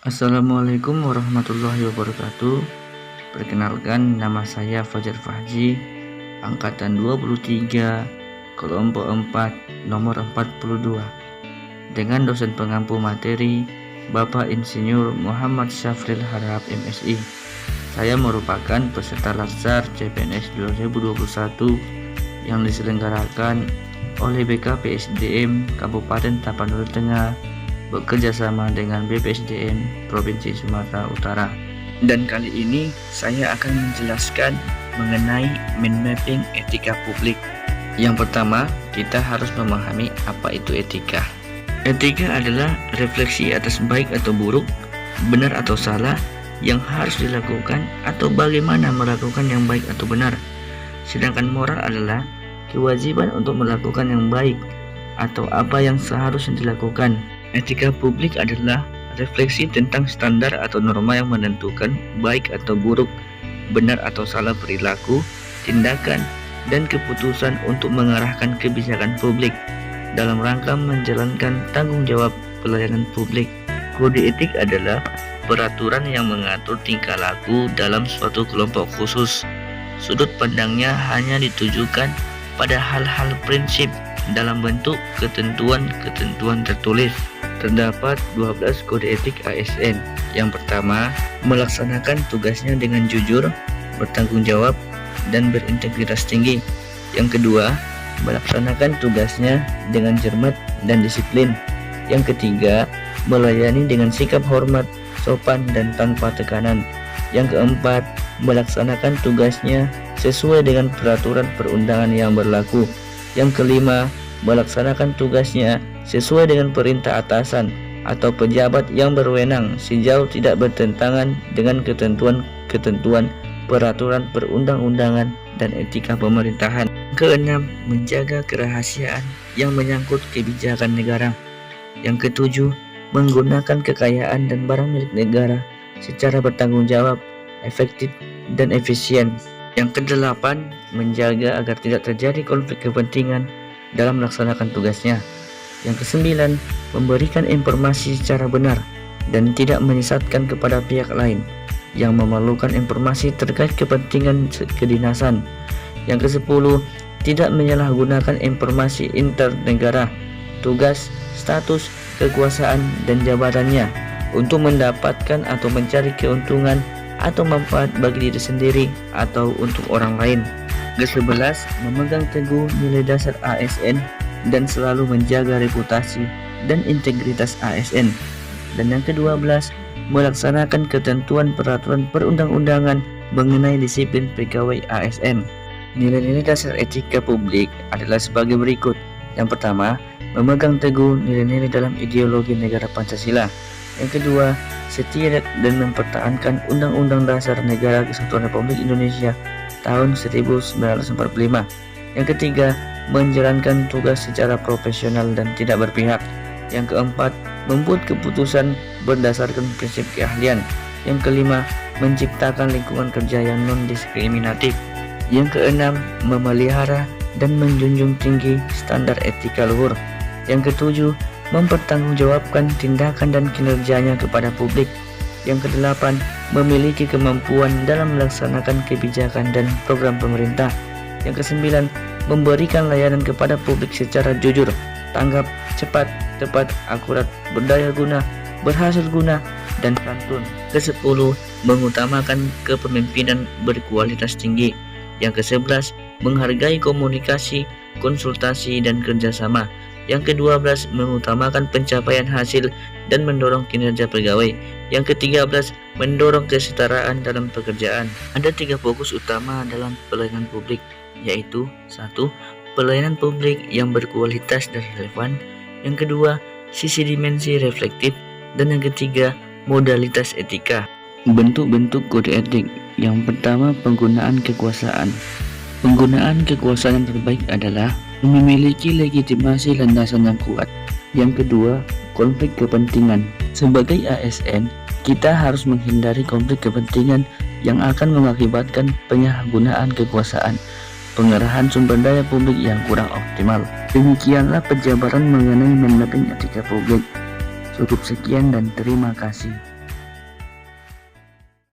Assalamualaikum warahmatullahi wabarakatuh. Perkenalkan, nama saya Fajar Fahji, angkatan 23, kelompok 4, nomor 42. Dengan dosen pengampu materi Bapak Insinyur Muhammad Syafril Harahap MSI. Saya merupakan peserta Latsar CPNS 2021 yang diselenggarakan oleh BKPSDM Kabupaten Tapanuli Tengah bekerja sama dengan BPSDM Provinsi Sumatera Utara. Dan kali ini saya akan menjelaskan mengenai mind mapping etika publik. Yang pertama, kita harus memahami apa itu etika. Etika adalah refleksi atas baik atau buruk, benar atau salah yang harus dilakukan atau bagaimana melakukan yang baik atau benar. Sedangkan moral adalah kewajiban untuk melakukan yang baik atau apa yang seharusnya dilakukan. Etika publik adalah refleksi tentang standar atau norma yang menentukan baik atau buruk, benar atau salah perilaku, tindakan, dan keputusan untuk mengarahkan kebijakan publik dalam rangka menjalankan tanggung jawab pelayanan publik. Kode etik adalah peraturan yang mengatur tingkah laku dalam suatu kelompok khusus. Sudut pandangnya hanya ditujukan pada hal-hal prinsip dalam bentuk ketentuan-ketentuan tertulis. Terdapat 12 kode etik ASN. Yang pertama, melaksanakan tugasnya dengan jujur, bertanggung jawab, dan berintegritas tinggi. Yang kedua, melaksanakan tugasnya dengan cermat dan disiplin. Yang ketiga, melayani dengan sikap hormat, sopan, dan tanpa tekanan. Yang keempat, melaksanakan tugasnya sesuai dengan peraturan perundangan yang berlaku. Yang kelima, melaksanakan tugasnya sesuai dengan perintah atasan atau pejabat yang berwenang sejauh tidak bertentangan dengan ketentuan-ketentuan peraturan perundang-undangan dan etika pemerintahan. Keenam, menjaga kerahasiaan yang menyangkut kebijakan negara. Yang ketujuh, menggunakan kekayaan dan barang milik negara secara bertanggung jawab, efektif, dan efisien. Yang kedelapan, menjaga agar tidak terjadi konflik kepentingan dalam melaksanakan tugasnya. Yang kesembilan, memberikan informasi secara benar dan tidak menyesatkan kepada pihak lain yang memerlukan informasi terkait kepentingan kedinasan. Yang kesepuluh, tidak menyalahgunakan informasi internegara, tugas, status, kekuasaan, dan jabatannya untuk mendapatkan atau mencari keuntungan atau manfaat bagi diri sendiri atau untuk orang lain. Ke-11, memegang teguh nilai dasar ASN dan selalu menjaga reputasi dan integritas ASN. Dan yang ke-12, melaksanakan ketentuan peraturan perundang-undangan mengenai disiplin pegawai ASN. Nilai-nilai dasar etika publik adalah sebagai berikut. Yang pertama, memegang teguh nilai-nilai dalam ideologi negara Pancasila. Yang kedua, setia dan mempertahankan Undang-Undang Dasar Negara Kesatuan Republik Indonesia tahun 1945. Yang ketiga, menjalankan tugas secara profesional dan tidak berpihak. Yang keempat, membuat keputusan berdasarkan prinsip keahlian. Yang kelima, menciptakan lingkungan kerja yang non-diskriminatif. Yang keenam, memelihara dan menjunjung tinggi standar etika luhur. Yang ketujuh, mempertanggungjawabkan tindakan dan kinerjanya kepada publik. Yang kedelapan, memiliki kemampuan dalam melaksanakan kebijakan dan program pemerintah. Yang kesembilan, memberikan layanan kepada publik secara jujur, tanggap, cepat, tepat, akurat, berdaya guna, berhasil guna, dan santun. Ke-10, mengutamakan kepemimpinan berkualitas tinggi. Yang ke-11, menghargai komunikasi, konsultasi, dan kerjasama. Yang ke-12, mengutamakan pencapaian hasil dan mendorong kinerja pegawai. Yang ke-13, mendorong kesetaraan dalam pekerjaan. Ada 3 fokus utama dalam pelayanan publik, yaitu 1. Pelayanan publik yang berkualitas dan relevan. Yang kedua, sisi dimensi reflektif. Dan yang ketiga, modalitas etika. Bentuk-bentuk kode etik. Yang pertama, penggunaan kekuasaan. Penggunaan kekuasaan yang terbaik adalah memiliki legitimasi landasan yang kuat. Yang kedua, konflik kepentingan. Sebagai ASN, kita harus menghindari konflik kepentingan yang akan mengakibatkan penyalahgunaan kekuasaan, pengerahan sumber daya publik yang kurang optimal. Demikianlah penjabaran mengenai mind mapping etika publik. Cukup sekian dan terima kasih.